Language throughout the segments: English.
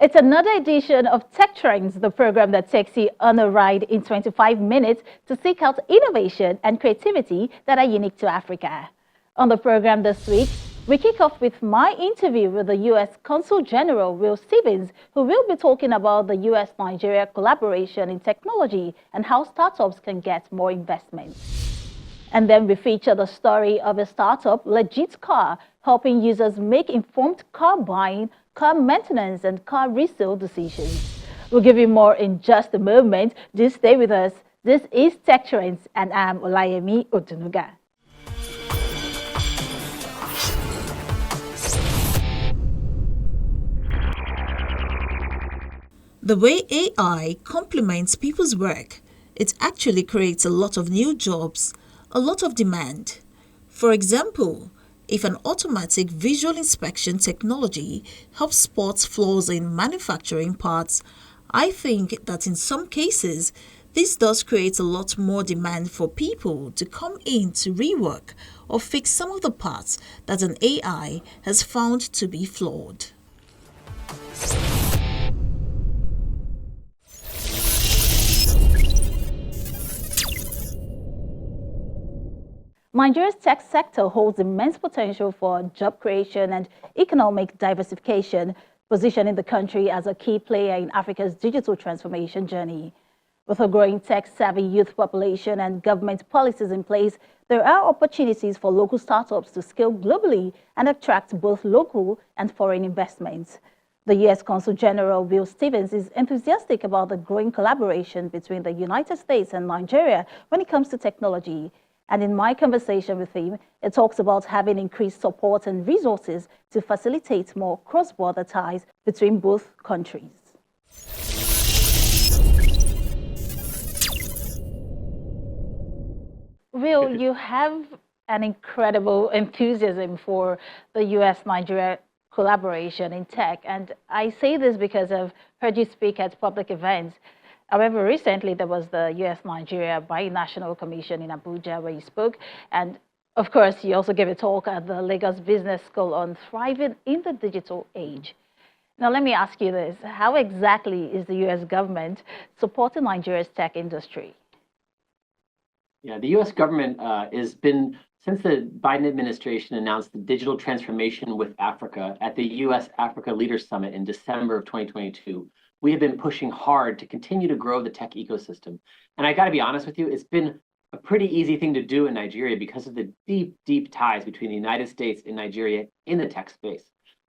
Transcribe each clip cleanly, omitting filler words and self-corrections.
It's another edition of Tech Trends, the program that takes you on a ride in 25 minutes to seek out innovation and creativity that are unique to Africa. On the program this week, we kick off with my interview with the U.S. Consul General Will Stevens, who will be talking about the U.S.-Nigeria collaboration in technology and how startups can get more investment. And then we feature the story of a startup, Legit Car, helping users make informed car buying, car maintenance, and car resale decisions. We'll give you more in just a moment. Do stay with us. This is Tech Trends, and I'm Olayemi Odunuga. The way AI complements people's work, it actually creates a lot of new jobs, a lot of demand. For example, if an automatic visual inspection technology helps spot flaws in manufacturing parts, I think that in some cases, this does create a lot more demand for people to come in to rework or fix some of the parts that an AI has found to be flawed. Nigeria's tech sector holds immense potential for job creation and economic diversification, positioning the country as a key player in Africa's digital transformation journey. With a growing tech-savvy youth population and government policies in place, there are opportunities for local startups to scale globally and attract both local and foreign investments. The U.S. Consul General Will Stevens is enthusiastic about the growing collaboration between the United States and Nigeria when it comes to technology. And in my conversation with him, it talks about having increased support and resources to facilitate more cross-border ties between both countries. Will, you have an incredible enthusiasm for the U.S.-Nigeria collaboration in tech. And I say this because I've heard you speak at public events. However, recently there was the U.S.-Nigeria Binational Commission in Abuja where you spoke. And of course, you also gave a talk at the Lagos Business School on thriving in the digital age. Now, let me ask you this. How exactly is the U.S. government supporting Nigeria's tech industry? Yeah, the U.S. government has been, since the Biden administration announced the Digital Transformation with Africa at the U.S.-Africa Leaders Summit in December of 2022, we have been pushing hard to continue to grow the tech ecosystem. And I got to be honest with you, it's been a pretty easy thing to do in Nigeria because of the deep, deep ties between the United States and Nigeria in the tech space.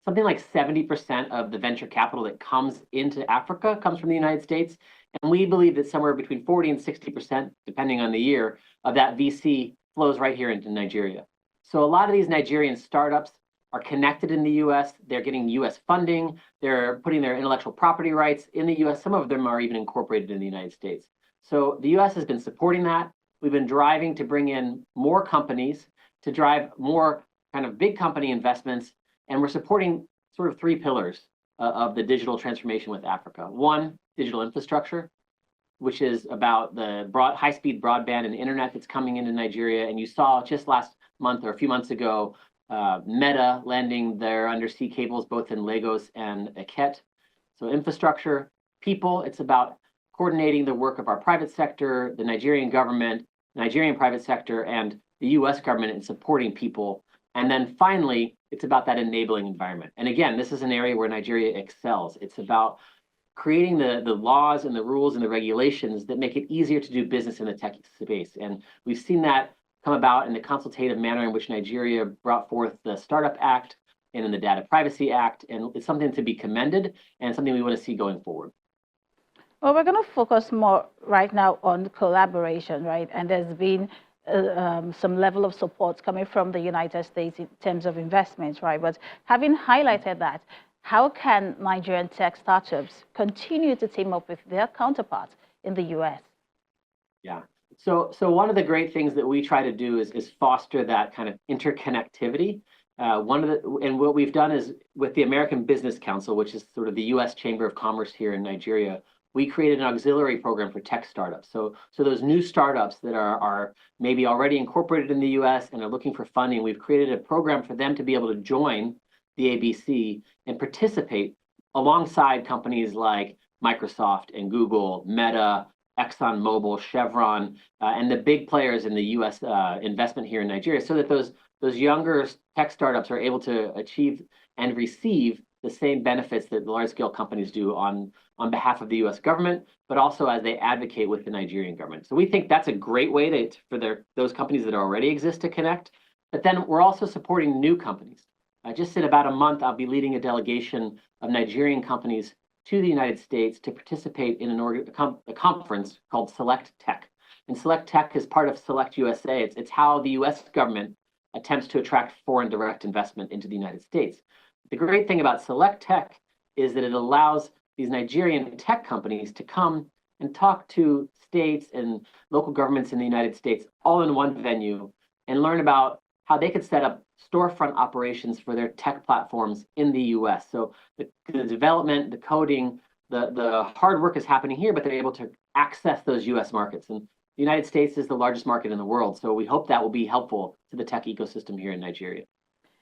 Something like 70% of the venture capital that comes into Africa comes from the United States. And we believe that somewhere between 40 and 60%, depending on the year, of that VC flows right here into Nigeria. So a lot of these Nigerian startups are connected in the US, they're getting US funding, they're putting their intellectual property rights in the US. Some of them are even incorporated in the United States. So the US has been supporting that. We've been driving to bring in more companies, to drive more kind of big company investments, and we're supporting sort of three pillars of the digital transformation with Africa. One, digital infrastructure, which is about the high-speed broadband and internet that's coming into Nigeria. And you saw just last month or a few months ago, Meta landing their undersea cables both in Lagos and Eket. So infrastructure, people, it's about coordinating the work of our private sector, the Nigerian government, Nigerian private sector, and the US government in supporting people. And then finally, it's about that enabling environment. And again, this is an area where Nigeria excels. It's about creating the laws and the rules and the regulations that make it easier to do business in the tech space. And we've seen that come about in the consultative manner in which Nigeria brought forth the Startup Act and in the Data Privacy Act. And it's something to be commended and something we want to see going forward. Well, we're going to focus more right now on collaboration, right? And there's been some level of support coming from the United States in terms of investments, right? But having highlighted that, how can Nigerian tech startups continue to team up with their counterparts in the US? Yeah. So one of the great things that we try to do is foster that kind of interconnectivity. And what we've done is with the American Business Council, which is sort of the U.S. Chamber of Commerce here in Nigeria, we created an auxiliary program for tech startups. So those new startups that are maybe already incorporated in the US and are looking for funding, we've created a program for them to be able to join the ABC and participate alongside companies like Microsoft and Google, Meta, ExxonMobil, Chevron, and the big players in the U.S. Investment here in Nigeria, so that those younger tech startups are able to achieve and receive the same benefits that the large-scale companies do on behalf of the U.S. government, but also as they advocate with the Nigerian government. So we think that's a great way for those companies that already exist to connect. But then we're also supporting new companies. Just in about a month, I'll be leading a delegation of Nigerian companies to the United States to participate in a conference called Select Tech. And Select Tech is part of Select USA. It's how the US government attempts to attract foreign direct investment into the United States. The great thing about Select Tech is that it allows these Nigerian tech companies to come and talk to states and local governments in the United States all in one venue and learn about how they could set up storefront operations for their tech platforms in the US. So the development, the coding, the hard work is happening here, but they're able to access those US markets. And the United States is the largest market in the world. So we hope that will be helpful to the tech ecosystem here in Nigeria.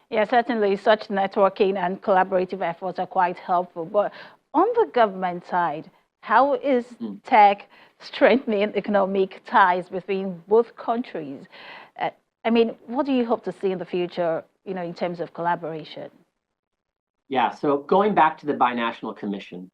Yeah, certainly such networking and collaborative efforts are quite helpful. But on the government side, how is tech strengthening economic ties between both countries? I mean, what do you hope to see in the future, in terms of collaboration? Yeah, so going back to the Binational Commission,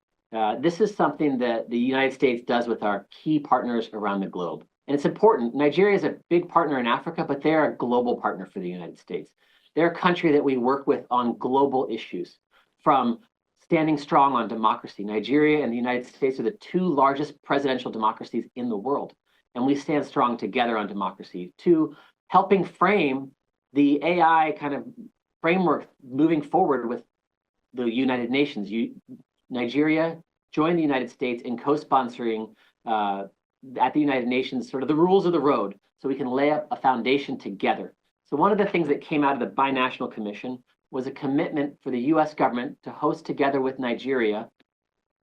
this is something that the United States does with our key partners around the globe. And it's important. Nigeria is a big partner in Africa, but they're a global partner for the United States. They're a country that we work with on global issues, from standing strong on democracy. Nigeria and the United States are the two largest presidential democracies in the world, and we stand strong together on democracy, to helping frame the AI kind of framework moving forward with the United Nations. Nigeria joined the United States in co-sponsoring at the United Nations sort of the rules of the road, so we can lay up a foundation together. So one of the things that came out of the Binational Commission was a commitment for the US government to host together with Nigeria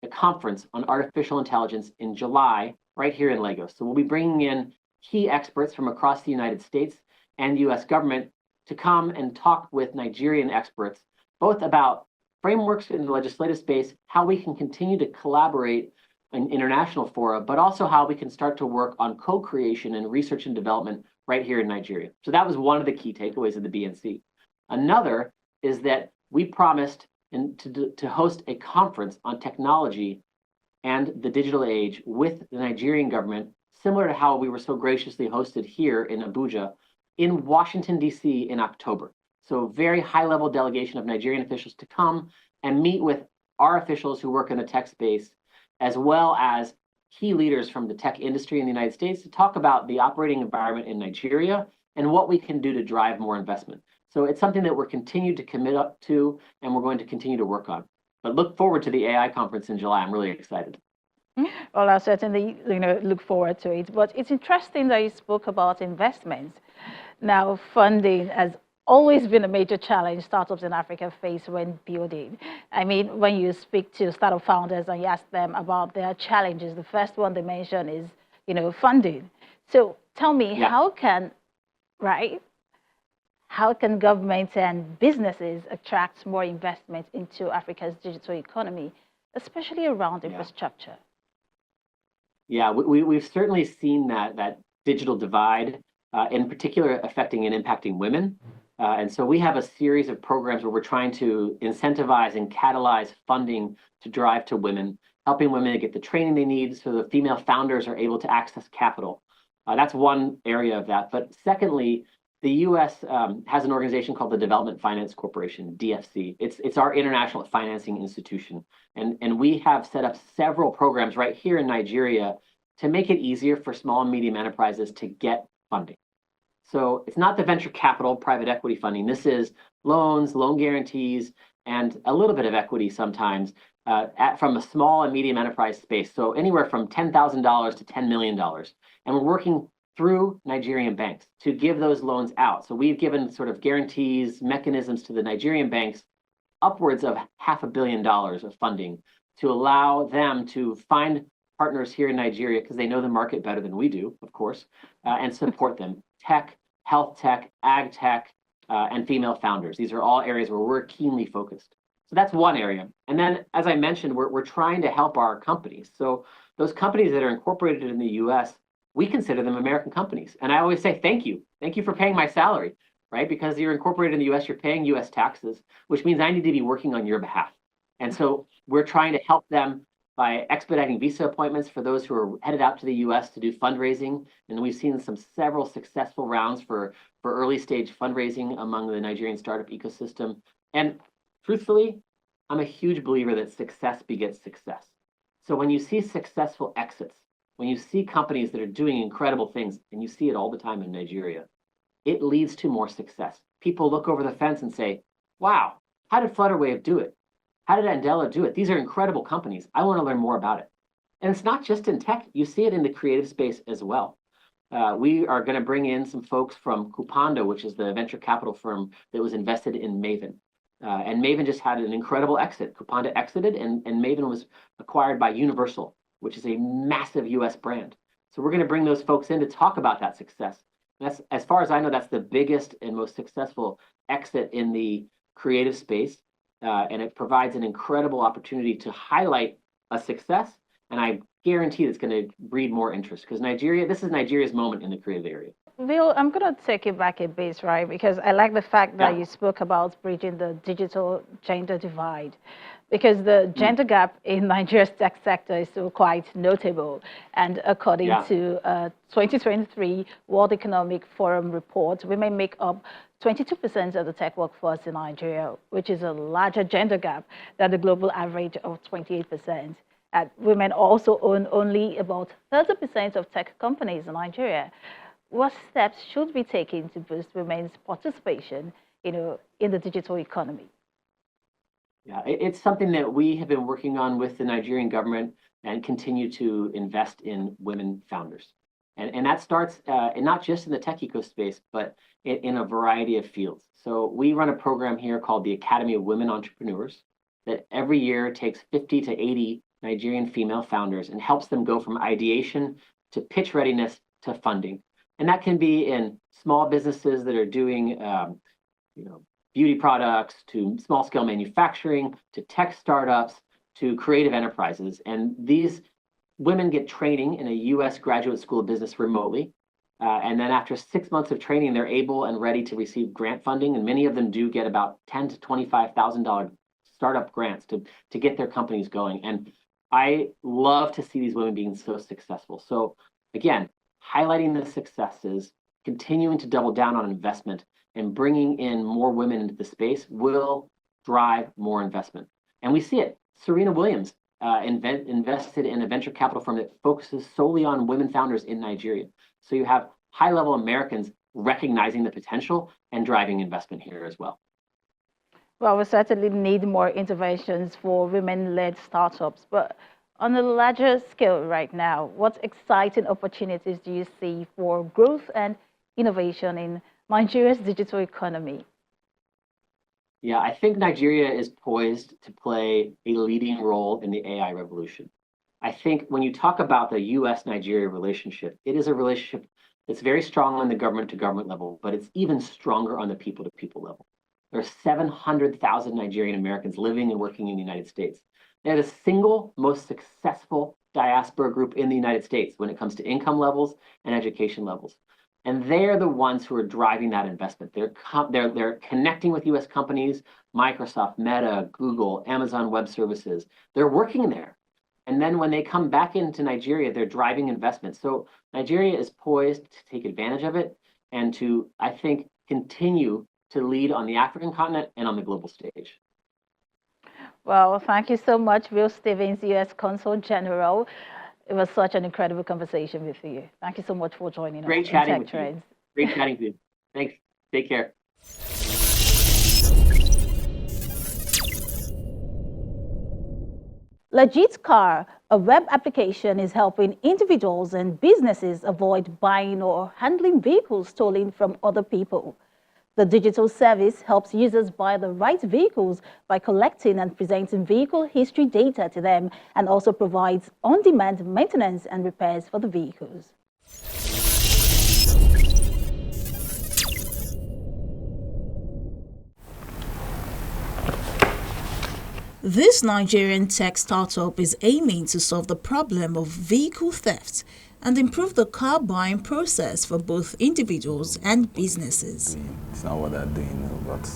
a conference on artificial intelligence in July, right here in Lagos. So we'll be bringing in key experts from across the United States and the US government to come and talk with Nigerian experts, both about frameworks in the legislative space, how we can continue to collaborate in international fora, but also how we can start to work on co-creation and research and development right here in Nigeria. So that was one of the key takeaways of the BNC. Another is that we promised to host a conference on technology and the digital age with the Nigerian government, similar to how we were so graciously hosted here in Abuja, in Washington, D.C. in October. So very high-level delegation of Nigerian officials to come and meet with our officials who work in the tech space, as well as key leaders from the tech industry in the United States, to talk about the operating environment in Nigeria and what we can do to drive more investment. So it's something that we're continued to commit up to, and we're going to continue to work on. But look forward to the AI conference in July. I'm really excited. Well, I certainly, look forward to it. But it's interesting that you spoke about investments. Now, funding has always been a major challenge startups in Africa face when building. I mean, when you speak to startup founders and you ask them about their challenges, the first one they mention is, funding. So tell me, how can governments and businesses attract more investment into Africa's digital economy, especially around infrastructure? Yeah, we've certainly seen that digital divide, in particular affecting and impacting women. And so we have a series of programs where we're trying to incentivize and catalyze funding to drive to women, helping women to get the training they need so the female founders are able to access capital. That's one area of that. But secondly, the U.S. Has an organization called the Development Finance Corporation, DFC. It's our international financing institution. And we have set up several programs right here in Nigeria to make it easier for small and medium enterprises to get funding. So it's not the venture capital, private equity funding. This is loans, loan guarantees, and a little bit of equity sometimes from a small and medium enterprise space. So anywhere from $10,000 to $10 million. And we're working through Nigerian banks to give those loans out. So we've given sort of guarantees, mechanisms to the Nigerian banks, upwards of $500 million of funding to allow them to find partners here in Nigeria, because they know the market better than we do, of course, and support them. Tech, health tech, ag tech, and female founders. These are all areas where we're keenly focused. So that's one area. And then, as I mentioned, we're trying to help our companies. So those companies that are incorporated in the US, we consider them American companies. And I always say, thank you. Thank you for paying my salary, right? Because you're incorporated in the US, you're paying US taxes, which means I need to be working on your behalf. And so we're trying to help them by expediting visa appointments for those who are headed out to the US to do fundraising. And we've seen several successful rounds for early stage fundraising among the Nigerian startup ecosystem. And truthfully, I'm a huge believer that success begets success. So when you see successful exits, when you see companies that are doing incredible things, and you see it all the time in Nigeria, it leads to more success. People look over the fence and say, wow, how did Flutterwave do it? How did Andela do it? These are incredible companies. I want to learn more about it. And it's not just in tech. You see it in the creative space as well. We are going to bring in some folks from Kupanda, which is the venture capital firm that was invested in Maven. And Maven just had an incredible exit. Kupanda exited, and Maven was acquired by Universal, which is a massive US brand. So we're going to bring those folks in to talk about that success. And that's, as far as I know, that's the biggest and most successful exit in the creative space. And it provides an incredible opportunity to highlight a success. And I guarantee it's going to breed more interest because this is Nigeria's moment in the creative area. Bill, I'm going to take it back a bit, right? Because I like the fact that you spoke about bridging the digital gender divide, because the gender gap in Nigeria's tech sector is still quite notable. And according to 2023 World Economic Forum report, women make up 22% of the tech workforce in Nigeria, which is a larger gender gap than the global average of 28%. And women also own only about 30% of tech companies in Nigeria. What steps should be taken to boost women's participation, in the digital economy? Yeah, it's something that we have been working on with the Nigerian government and continue to invest in women founders. And that starts not just in the tech ecospace, but in a variety of fields. So we run a program here called the Academy of Women Entrepreneurs that every year takes 50 to 80 Nigerian female founders and helps them go from ideation to pitch readiness to funding. And that can be in small businesses that are doing beauty products, to small scale manufacturing, to tech startups, to creative enterprises. And these women get training in a US graduate school of business remotely. And then after 6 months of training, they're able and ready to receive grant funding. And many of them do get about $10,000 to $25,000 startup grants to get their companies going. And I love to see these women being so successful. So again, highlighting the successes, continuing to double down on investment, and bringing in more women into the space will drive more investment. And we see it. Serena Williams invested in a venture capital firm that focuses solely on women founders in Nigeria. So you have high-level Americans recognizing the potential and driving investment here as well. Well, we certainly need more interventions for women-led startups. But on a larger scale right now, what exciting opportunities do you see for growth and innovation in Nigeria's digital economy? Yeah, I think Nigeria is poised to play a leading role in the AI revolution. I think when you talk about the US-Nigeria relationship, it is a relationship that's very strong on the government-to-government level, but it's even stronger on the people-to-people level. There are 700,000 Nigerian Americans living and working in the United States. They're the single most successful diaspora group in the United States when it comes to income levels and education levels. And they're the ones who are driving that investment. They're connecting with US companies, Microsoft, Meta, Google, Amazon Web Services. They're working there. And then when they come back into Nigeria, they're driving investment. So Nigeria is poised to take advantage of it and to, I think, continue to lead on the African continent and on the global stage. Well, thank you so much, Will Stevens, US Consul General. It was such an incredible conversation with you. Thank you so much for joining us. Great chatting with you. Great chatting with you. Thanks. Take care. Legit Car, a web application, is helping individuals and businesses avoid buying or handling vehicles stolen from other people. The digital service helps users buy the right vehicles by collecting and presenting vehicle history data to them, and also provides on-demand maintenance and repairs for the vehicles. This Nigerian tech startup is aiming to solve the problem of vehicle theft and improve the car buying process for both individuals and businesses. It's not what they're doing, but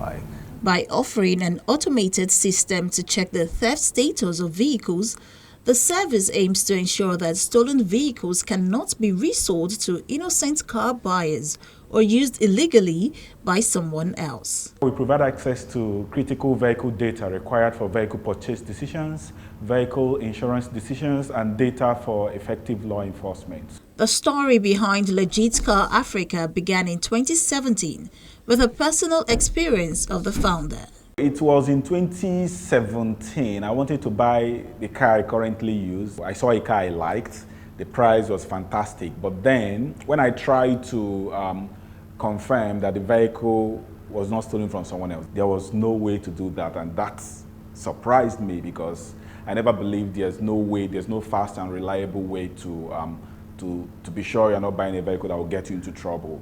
like... By offering an automated system to check the theft status of vehicles, the service aims to ensure that stolen vehicles cannot be resold to innocent car buyers or used illegally by someone else. We provide access to critical vehicle data required for vehicle purchase decisions, vehicle insurance decisions, and data for effective law enforcement. The story behind Legit Car Africa began in 2017 with a personal experience of the founder. It was in 2017. I wanted to buy the car I currently use. I saw a car I liked. The price was fantastic. But then when I tried to confirm that the vehicle was not stolen from someone else, there was no way to do that. And that surprised me because I never believed there's no fast and reliable way to be sure you're not buying a vehicle that will get you into trouble.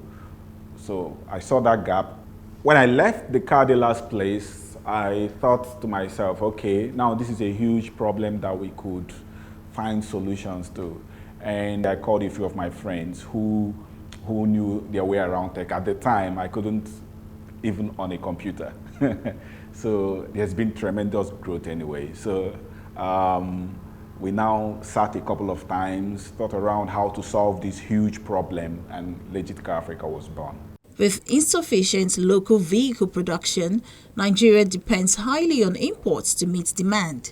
So I saw that gap. When I left the car dealer's place, I thought to myself, okay, now this is a huge problem that we could find solutions to. And I called a few of my friends who knew their way around tech. At the time, I couldn't even on a computer. So there's been tremendous growth anyway. So we now sat a couple of times, thought around how to solve this huge problem, and Legit Car Africa was born. With insufficient local vehicle production, Nigeria depends highly on imports to meet demand.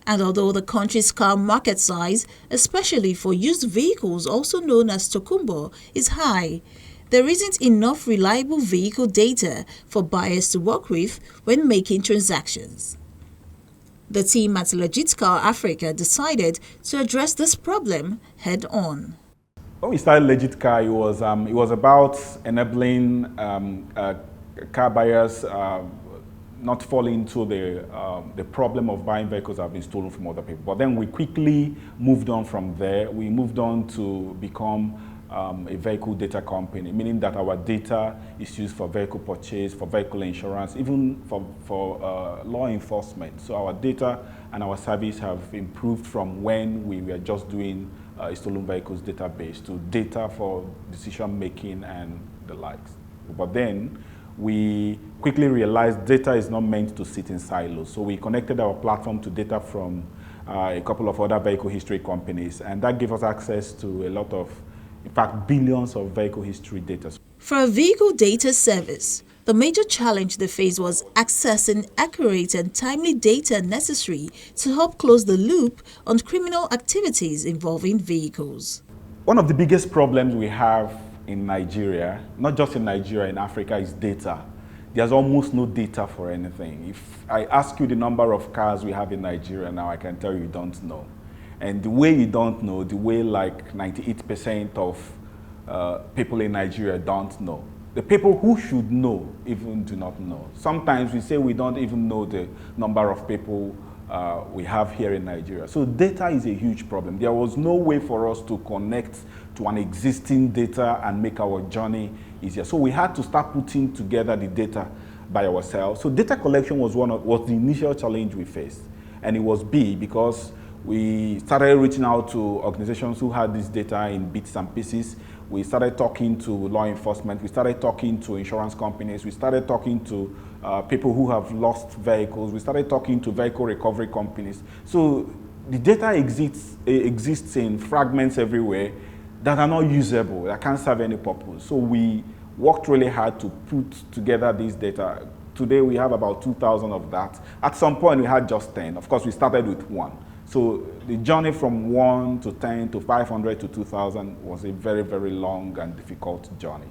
And although the country's car market size, especially for used vehicles also known as tokumbo, is high, there isn't enough reliable vehicle data for buyers to work with when making transactions. The team at Legit Car Africa decided to address this problem head-on. When we started Legit Car, it was about enabling car buyers not fall into the problem of buying vehicles that have been stolen from other people. But then we quickly moved on from there. We moved on to become a vehicle data company, meaning that our data is used for vehicle purchase, for vehicle insurance, even for law enforcement. So our data and our service have improved from when we were just doing a stolen vehicles database to data for decision making and the likes. But then we quickly realized data is not meant to sit in silos. So we connected our platform to data from a couple of other vehicle history companies, and that gave us access to a lot of, in fact, billions of vehicle history data. For a vehicle data service, the major challenge they faced was accessing accurate and timely data necessary to help close the loop on criminal activities involving vehicles. One of the biggest problems we have in Nigeria, not just in Nigeria, in Africa, is data. There's almost no data for anything. If I ask you the number of cars we have in Nigeria now, I can tell you don't know. And the way you don't know, the way like 98% of people in Nigeria don't know. The people who should know even do not know. Sometimes we say we don't even know the number of people we have here in Nigeria. So data is a huge problem. There was no way for us to connect to an existing data and make our journey easier. So we had to start putting together the data by ourselves. So data collection was the initial challenge we faced. And it was big because we started reaching out to organizations who had this data in bits and pieces. We started talking to law enforcement. We started talking to insurance companies. We started talking to people who have lost vehicles. We started talking to vehicle recovery companies. So the data exists in fragments everywhere that are not usable, that can't serve any purpose. So we worked really hard to put together this data. Today we have about 2,000 of that. At some point we had just 10. Of course, we started with 1. So the journey from 1 to 10 to 500 to 2,000 was a very, very long and difficult journey.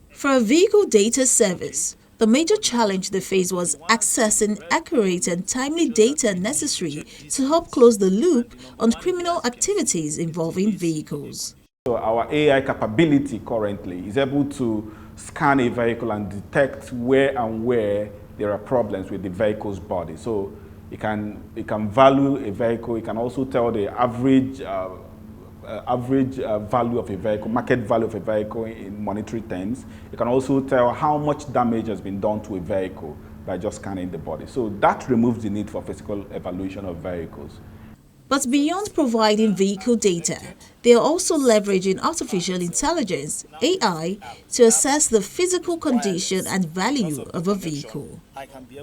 For a vehicle data service, the major challenge they faced was accessing accurate and timely data necessary to help close the loop on criminal activities involving vehicles. So our AI capability currently is able to scan a vehicle and detect where there are problems with the vehicle's body. So it can value a vehicle. It can also tell the average value of a vehicle, market value of a vehicle in monetary terms. It can also tell how much damage has been done to a vehicle by just scanning the body. So that removes the need for physical evaluation of vehicles. But beyond providing vehicle data, they are also leveraging artificial intelligence, AI, to assess the physical condition and value of a vehicle.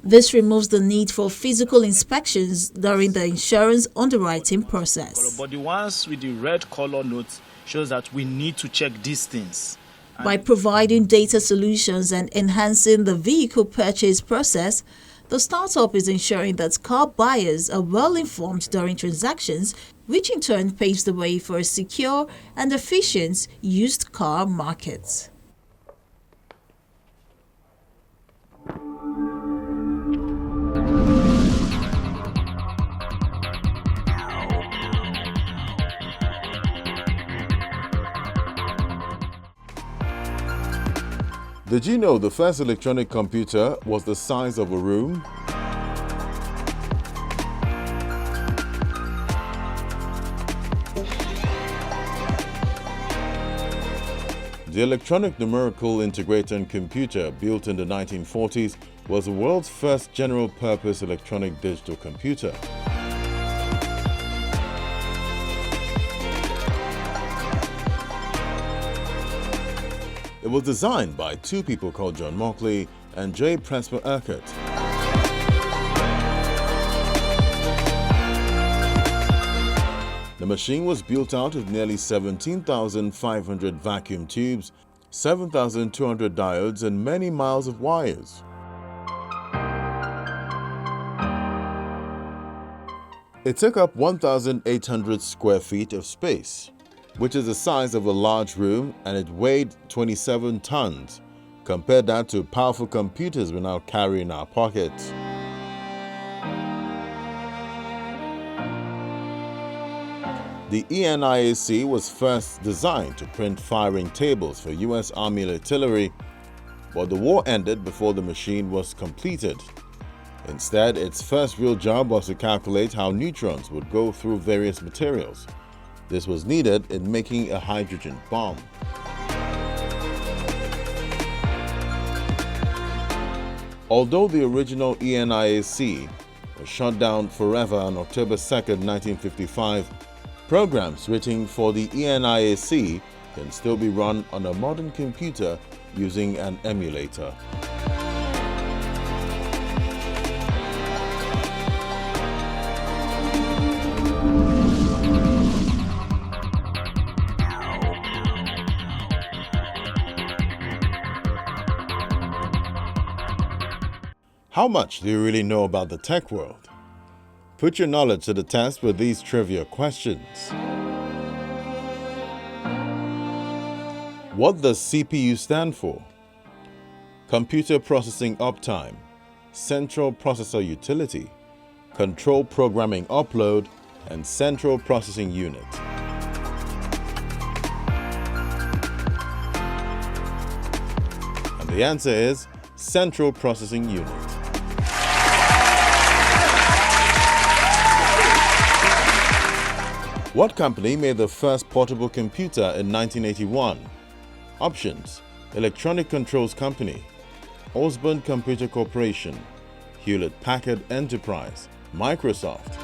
This removes the need for physical inspections during the insurance underwriting process. But the ones with the red color notes shows that we need to check these things. By providing data solutions and enhancing the vehicle purchase process, the startup is ensuring that car buyers are well informed during transactions, which in turn paves the way for a secure and efficient used car market. Did you know the first electronic computer was the size of a room? The electronic numerical integrator computer, built in the 1940s, was the world's first general-purpose electronic digital computer. It was designed by two people called John Mauchly and J. Presper Urquhart. The machine was built out of nearly 17,500 vacuum tubes, 7,200 diodes, and many miles of wires. It took up 1,800 square feet of space, which is the size of a large room, and it weighed 27 tons. Compare that to powerful computers we now carry in our pockets. The ENIAC was first designed to print firing tables for US Army artillery, but the war ended before the machine was completed. Instead, its first real job was to calculate how neutrons would go through various materials. This was needed in making a hydrogen bomb. Although the original ENIAC was shut down forever on October 2, 1955, programs written for the ENIAC can still be run on a modern computer using an emulator. How much do you really know about the tech world? Put your knowledge to the test with these trivia questions. What does CPU stand for? Computer Processing Uptime, Central Processor Utility, Control Programming Upload, and Central Processing Unit. And the answer is Central Processing Unit. What company made the first portable computer in 1981? Options: Electronic Controls Company, Osborne Computer Corporation, Hewlett-Packard Enterprise, Microsoft.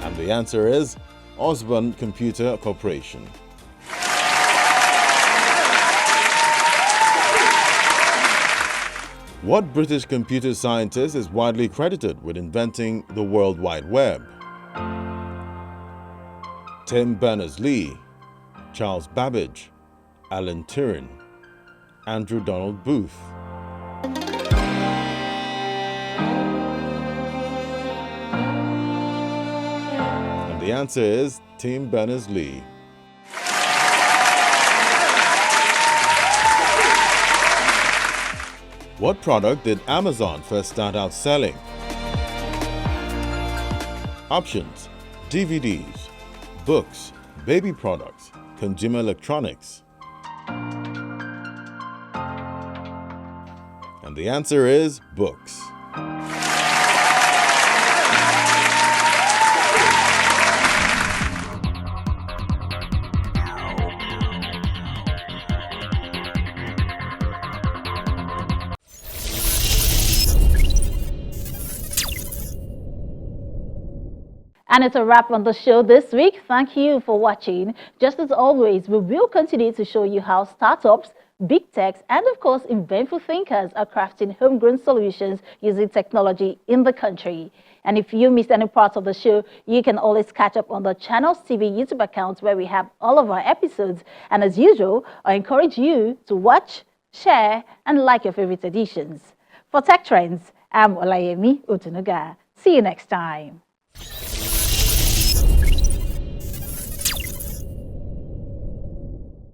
And the answer is Osborne Computer Corporation. What British computer scientist is widely credited with inventing the World Wide Web? Tim Berners-Lee, Charles Babbage, Alan Turing, Andrew Donald Booth. And the answer is Tim Berners-Lee. What product did Amazon first start out selling? Options: DVDs, books, baby products, consumer electronics. And the answer is books. And it's a wrap on the show this week. Thank you for watching. Just as always, we will continue to show you how startups, big techs, and of course, inventful thinkers are crafting homegrown solutions using technology in the country. And if you missed any parts of the show, you can always catch up on the Channels TV YouTube account where we have all of our episodes. And as usual, I encourage you to watch, share, and like your favorite editions. For Tech Trends, I'm Olayemi Otunuga. See you next time.